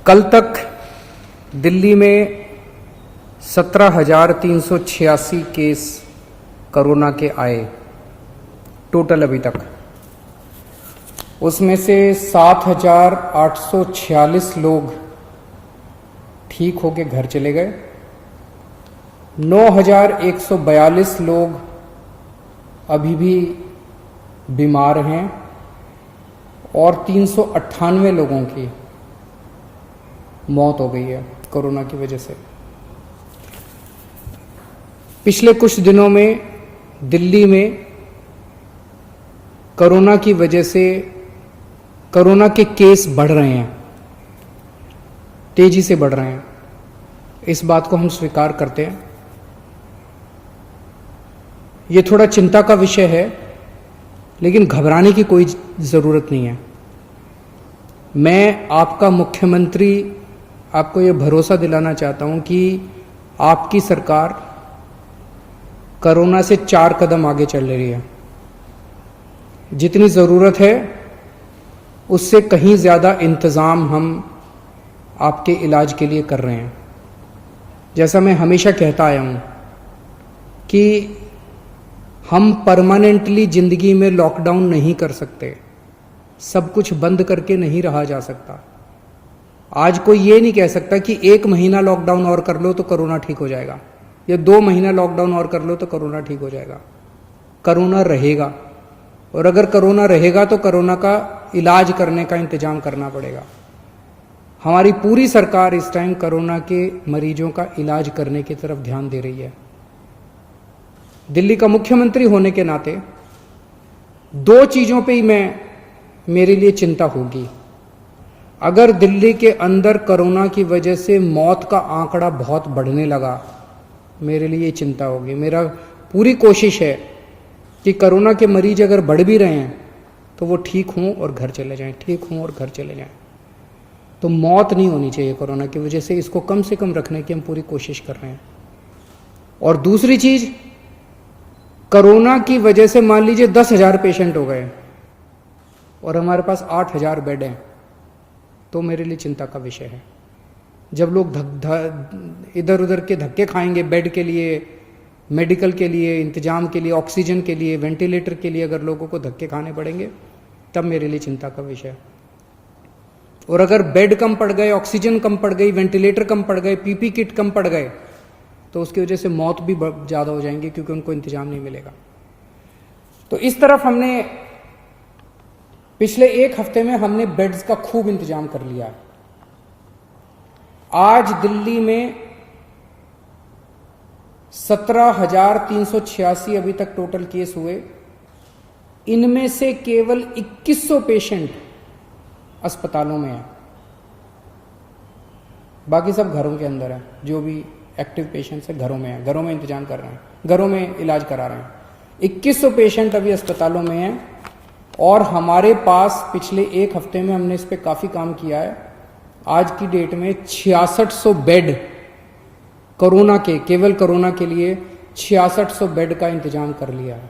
कल तक दिल्ली में 17,386 केस कोरोना के आए टोटल अभी तक। उसमें से 7,846 लोग ठीक होके घर चले गए, 9,142 लोग अभी भी बीमार हैं और 398 लोगों की मौत हो गई है कोरोना की वजह से। पिछले कुछ दिनों में दिल्ली में कोरोना की वजह से कोरोना के केस बढ़ रहे हैं, तेजी से बढ़ रहे हैं। इस बात को हम स्वीकार करते हैं। ये थोड़ा चिंता का विषय है, लेकिन घबराने की कोई ज़रूरत नहीं है। मैं आपका मुख्यमंत्री आपको ये भरोसा दिलाना चाहता हूं कि आपकी सरकार कोरोना से 4 कदम आगे चल रही है। जितनी ज़रूरत है उससे कहीं ज़्यादा इंतज़ाम हम आपके इलाज के लिए कर रहे हैं। जैसा मैं हमेशा कहता आया हूं कि हम परमानेंटली ज़िंदगी में लॉकडाउन नहीं कर सकते, सब कुछ बंद करके नहीं रहा जा सकता। आज कोई ये नहीं कह सकता कि 1 महीना लॉकडाउन और कर लो तो कोरोना ठीक हो जाएगा, या 2 महीना लॉकडाउन और कर लो तो कोरोना ठीक हो जाएगा। कोरोना रहेगा, और अगर कोरोना रहेगा तो कोरोना का इलाज करने का इंतजाम करना पड़ेगा। हमारी पूरी सरकार इस टाइम कोरोना के मरीजों का इलाज करने की तरफ ध्यान दे रही है। दिल्ली का मुख्यमंत्री होने के नाते 2 चीज़ों पे ही मेरे लिए चिंता होगी। अगर दिल्ली के अंदर कोरोना की वजह से मौत का आंकड़ा बहुत बढ़ने लगा, मेरे लिए चिंता होगी। मेरा पूरी कोशिश है कि कोरोना के मरीज अगर बढ़ भी रहे हैं तो वो ठीक हों और घर चले जाएं, ठीक हों और घर चले जाएं। तो मौत नहीं होनी चाहिए कोरोना की वजह से, इसको कम से कम रखने की हम पूरी कोशिश कर रहे हैं। और दूसरी चीज, कोरोना की वजह से मान लीजिए 10,000 पेशेंट हो गए और हमारे पास 8,000 बेड हैं, तो मेरे लिए चिंता का विषय है। जब लोग इधर उधर के धक्के खाएंगे बेड के लिए, मेडिकल के लिए, इंतजाम के लिए, ऑक्सीजन के लिए, वेंटिलेटर के लिए अगर लोगों को धक्के खाने पड़ेंगे, तब मेरे लिए चिंता का विषय है। और अगर बेड कम पड़ गए, ऑक्सीजन कम पड़ गई, वेंटिलेटर कम पड़ गए, पीपी किट कम पड़ गए, तो उसकी वजह से मौत भी ज़्यादा हो जाएंगी, क्योंकि उनको इंतजाम नहीं मिलेगा। तो इस तरफ हमने पिछले 1 हफ्ते में हमने बेड्स का खूब इंतजाम कर लिया। आज दिल्ली में 17,386 अभी तक टोटल केस हुए। इनमें से केवल 2100 पेशेंट अस्पतालों में हैं, बाकी सब घरों के अंदर है। जो भी एक्टिव पेशेंट्स है घरों में है, घरों में इंतजाम कर रहे हैं, घरों में इलाज करा रहे हैं। 2100 पेशेंट अभी अस्पतालों में हैं। और हमारे पास पिछले 1 हफ्ते में हमने इस पे काफ़ी काम किया है। आज की डेट में 6600 बेड कोरोना के, केवल कोरोना के लिए 6600 बेड का इंतजाम कर लिया है।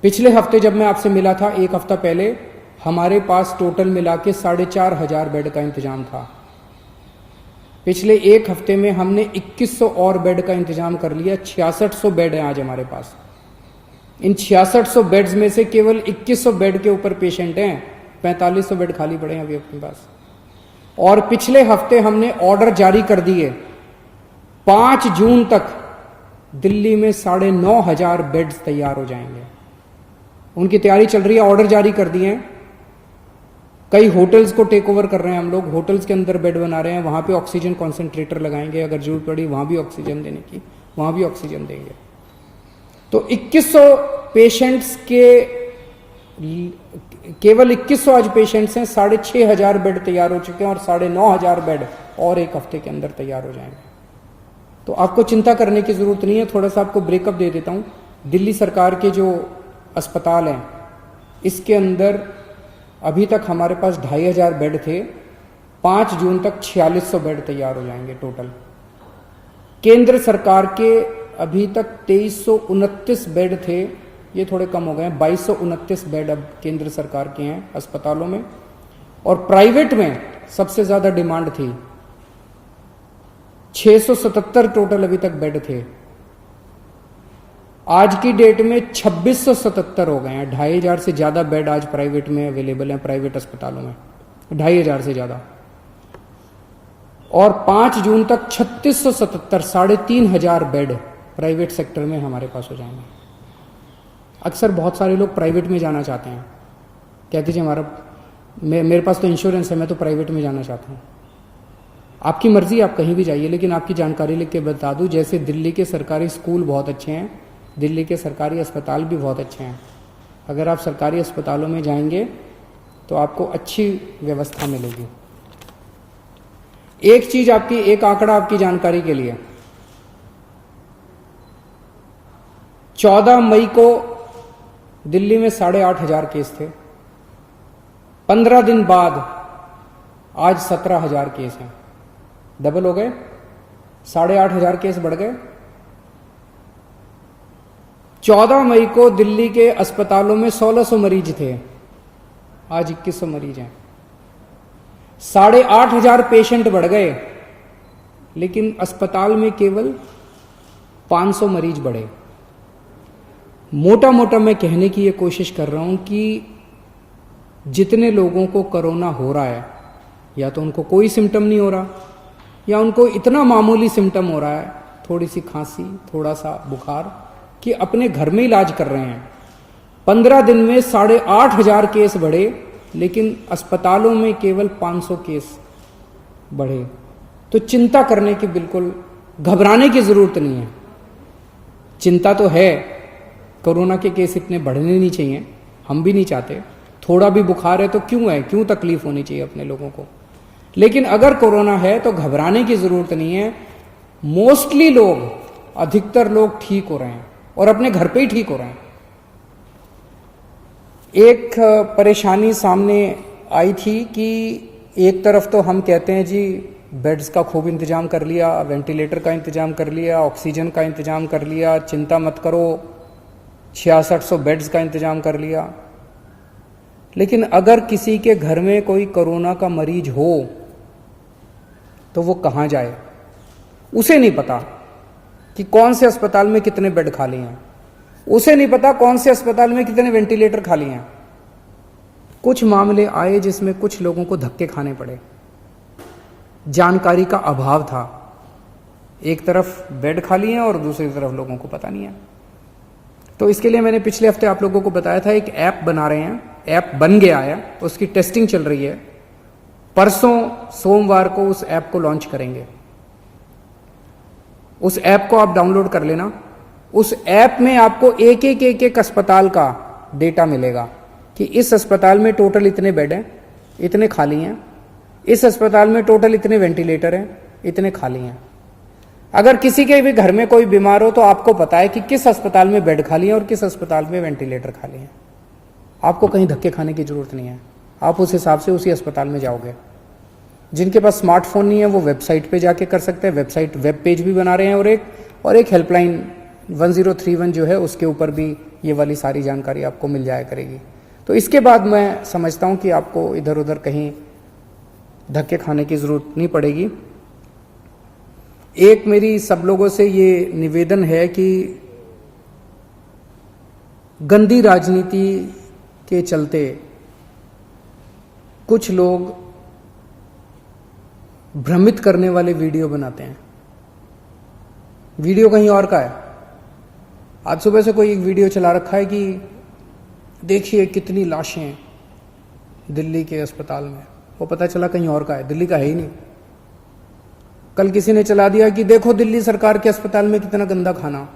पिछले हफ्ते जब मैं आपसे मिला था, 1 हफ्ता पहले, हमारे पास टोटल मिला के 4,500 बेड का इंतजाम था। पिछले 1 हफ्ते में हमने 2100 और बेड का इंतजाम कर लिया। 6600 बेड हैं आज हमारे पास। इन 6600 बेड्स में से केवल 2100 बेड के ऊपर पेशेंट हैं, 4500 बेड खाली पड़े हैं अभी अपने पास। और पिछले हफ्ते हमने ऑर्डर जारी कर दिए, 5 जून तक दिल्ली में 9,500 बेड्स तैयार हो जाएंगे। उनकी तैयारी चल रही है, ऑर्डर जारी कर दिए हैं। कई होटल्स को टेक ओवर कर रहे हैं हम लोग, होटल्स के अंदर बेड बना रहे हैं, वहां पे ऑक्सीजन कॉन्सेंट्रेटर लगाएंगे, अगर जरूरत पड़ी वहां भी ऑक्सीजन देने की, वहां भी ऑक्सीजन देंगे। तो 2100 पेशेंट्स के, केवल 2100 आज पेशेंट्स हैं, 6,500 बेड तैयार हो चुके हैं और 9,500 बेड और 1 हफ्ते के अंदर तैयार हो जाएंगे। तो आपको चिंता करने की जरूरत नहीं है। थोड़ा सा आपको ब्रेकअप दे देता हूं। दिल्ली सरकार के जो अस्पताल हैं, इसके अंदर अभी तक हमारे पास 2,500 बेड थे। 5 जून तक 4600 बेड तैयार हो जाएंगे टोटल। केंद्र सरकार के अभी तक 2329 बेड थे, ये थोड़े कम हो गए हैं, 2229 बेड अब केंद्र सरकार के हैं अस्पतालों में। और प्राइवेट में सबसे ज्यादा डिमांड थी। 677 टोटल अभी तक बेड थे, आज की डेट में 2677 हो गए हैं। 2500 से ज्यादा बेड आज प्राइवेट में अवेलेबल हैं, प्राइवेट अस्पतालों में 2500 से ज्यादा। और 5 जून तक 3677, 3500 बेड प्राइवेट सेक्टर में हमारे पास हो जाएंगे। अक्सर बहुत सारे लोग प्राइवेट में जाना चाहते हैं, कहते जी मेरे पास तो इंश्योरेंस है, मैं तो प्राइवेट में जाना चाहता हूँ। आपकी मर्जी, आप कहीं भी जाइए, लेकिन आपकी जानकारी लिख के बता दूं, जैसे दिल्ली के सरकारी स्कूल बहुत अच्छे हैं, दिल्ली के सरकारी अस्पताल भी बहुत अच्छे हैं। अगर आप सरकारी अस्पतालों में जाएंगे तो आपको अच्छी व्यवस्था मिलेगी। एक चीज आपकी, एक आंकड़ा आपकी जानकारी के लिए, 14 मई को दिल्ली में 8,500 केस थे। 15 दिन बाद आज 17,000 केस हैं, डबल हो गए, 8,500 केस बढ़ गए। 14 मई को दिल्ली के अस्पतालों में 1600 मरीज थे, आज 2100 मरीज हैं। 8,500 पेशेंट बढ़ गए, लेकिन अस्पताल में केवल 500 मरीज बढ़े। मोटा मोटा मैं कहने की ये कोशिश कर रहा हूं कि जितने लोगों को कोरोना हो रहा है, या तो उनको कोई सिम्टम नहीं हो रहा, या उनको इतना मामूली सिम्टम हो रहा है, थोड़ी सी खांसी, थोड़ा सा बुखार, कि अपने घर में इलाज कर रहे हैं। 15 दिन में 8,500 केस बढ़े, लेकिन अस्पतालों में केवल 500 केस बढ़े। तो चिंता करने की, बिल्कुल घबराने की जरूरत नहीं है। चिंता तो है, कोरोना के केस इतने बढ़ने नहीं चाहिए, हम भी नहीं चाहते। थोड़ा भी बुखार है तो क्यों है, क्यों तकलीफ होनी चाहिए अपने लोगों को। लेकिन अगर कोरोना है तो घबराने की जरूरत नहीं है। मोस्टली लोग, अधिकतर लोग ठीक हो रहे हैं और अपने घर पे ही ठीक हो रहे हैं। एक परेशानी सामने आई थी कि एक तरफ तो हम कहते हैं जी बेड्स का खूब इंतजाम कर लिया, वेंटिलेटर का इंतजाम कर लिया, ऑक्सीजन का इंतजाम कर लिया, चिंता मत करो, 6600 बेड्स का इंतजाम कर लिया। लेकिन अगर किसी के घर में कोई कोरोना का मरीज हो तो वो कहां जाए, उसे नहीं पता कि कौन से अस्पताल में कितने बेड खाली हैं, उसे नहीं पता कौन से अस्पताल में कितने वेंटिलेटर खाली हैं। कुछ मामले आए जिसमें कुछ लोगों को धक्के खाने पड़े, जानकारी का अभाव था। एक तरफ बेड खाली है और दूसरी तरफ लोगों को पता नहीं है। तो इसके लिए मैंने पिछले हफ्ते आप लोगों को बताया था, एक ऐप बना रहे हैं, ऐप बन गया है, उसकी टेस्टिंग चल रही है। परसों सोमवार को उस ऐप को लॉन्च करेंगे। उस ऐप को आप डाउनलोड कर लेना। उस ऐप में आपको एक अस्पताल का डेटा मिलेगा कि इस अस्पताल में टोटल इतने बेड हैं, इतने खाली हैं, इस अस्पताल में टोटल इतने वेंटिलेटर हैं, इतने खाली हैं। अगर किसी के भी घर में कोई बीमार हो तो आपको पता है कि किस अस्पताल में बेड खाली है और किस अस्पताल में वेंटिलेटर खाली है। आपको कहीं धक्के खाने की जरूरत नहीं है, आप उस हिसाब से उसी अस्पताल में जाओगे। जिनके पास स्मार्टफोन नहीं है वो वेबसाइट पे जाके कर सकते हैं, वेबसाइट वेब पेज भी बना रहे हैं, और एक हेल्पलाइन 1031 जो है उसके ऊपर भी ये वाली सारी जानकारी आपको मिल जाया करेगी। तो इसके बाद मैं समझता हूं कि आपको इधर उधर कहीं धक्के खाने की जरूरत नहीं पड़ेगी। एक मेरी सब लोगों से ये निवेदन है कि गंदी राजनीति के चलते कुछ लोग भ्रमित करने वाले वीडियो बनाते हैं। वीडियो कहीं और का है। आज सुबह से कोई एक वीडियो चला रखा है कि देखिए कितनी लाशें दिल्ली के अस्पताल में, वो पता चला कहीं और का है, दिल्ली का है ही नहीं। कल किसी ने चला दिया कि देखो दिल्ली सरकार के अस्पताल में कितना गंदा खाना,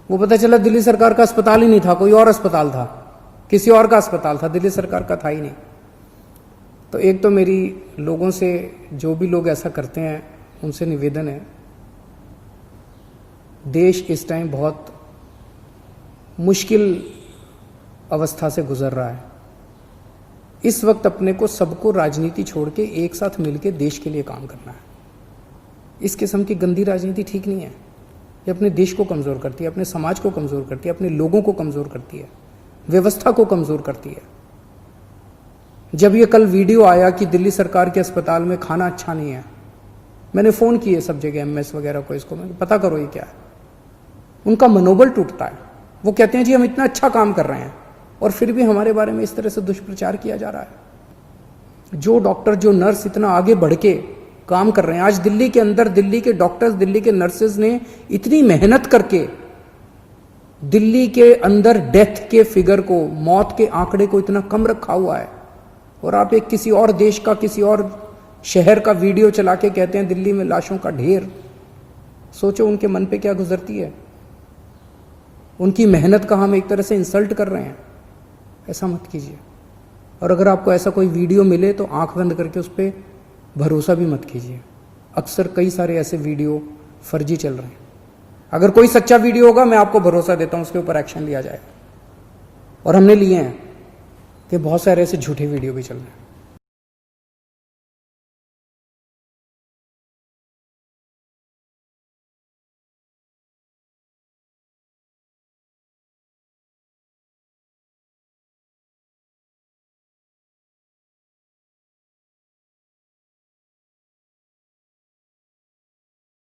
वो पता चला दिल्ली सरकार का अस्पताल ही नहीं था, कोई और अस्पताल था, किसी और का अस्पताल था, दिल्ली सरकार का था ही नहीं। तो एक तो मेरी लोगों से, जो भी लोग ऐसा करते हैं उनसे निवेदन है, देश इस टाइम बहुत मुश्किल अवस्था से गुजर रहा है। इस वक्त अपने को सबको राजनीति छोड़ के एक साथ मिलकर देश के लिए काम करना है। इस किस्म की गंदी राजनीति ठीक नहीं है। ये अपने देश को कमजोर करती है, अपने समाज को कमजोर करती है, अपने लोगों को कमजोर करती है, व्यवस्था को कमजोर करती है। जब ये कल वीडियो आया कि दिल्ली सरकार के अस्पताल में खाना अच्छा नहीं है, मैंने फ़ोन किए सब जगह एमएस वगैरह को, इसको मैंने पता करो ये क्या है। उनका मनोबल टूटता है। वो कहते हैं जी हम इतना अच्छा काम कर रहे हैं और फिर भी हमारे बारे में इस तरह से दुष्प्रचार किया जा रहा है। जो डॉक्टर, जो नर्स इतना आगे बढ़ के काम कर रहे हैं, आज दिल्ली के अंदर दिल्ली के डॉक्टर्स, दिल्ली के नर्सेज ने इतनी मेहनत करके दिल्ली के अंदर डेथ के फिगर को, मौत के आंकड़े को इतना कम रखा हुआ है, और आप एक किसी और देश का, किसी और शहर का वीडियो चला के कहते हैं दिल्ली में लाशों का ढेर। सोचो उनके मन पे क्या गुजरती है। उनकी मेहनत का हम एक तरह से इंसल्ट कर रहे हैं। ऐसा मत कीजिए। और अगर आपको ऐसा कोई वीडियो मिले तो आंख बंद करके उस पर भरोसा भी मत कीजिए। अक्सर कई सारे ऐसे वीडियो फर्जी चल रहे हैं। अगर कोई सच्चा वीडियो होगा, मैं आपको भरोसा देता हूं उसके ऊपर एक्शन लिया जाएगा, और हमने लिए हैं कि बहुत सारे ऐसे झूठे वीडियो भी चल रहे हैं।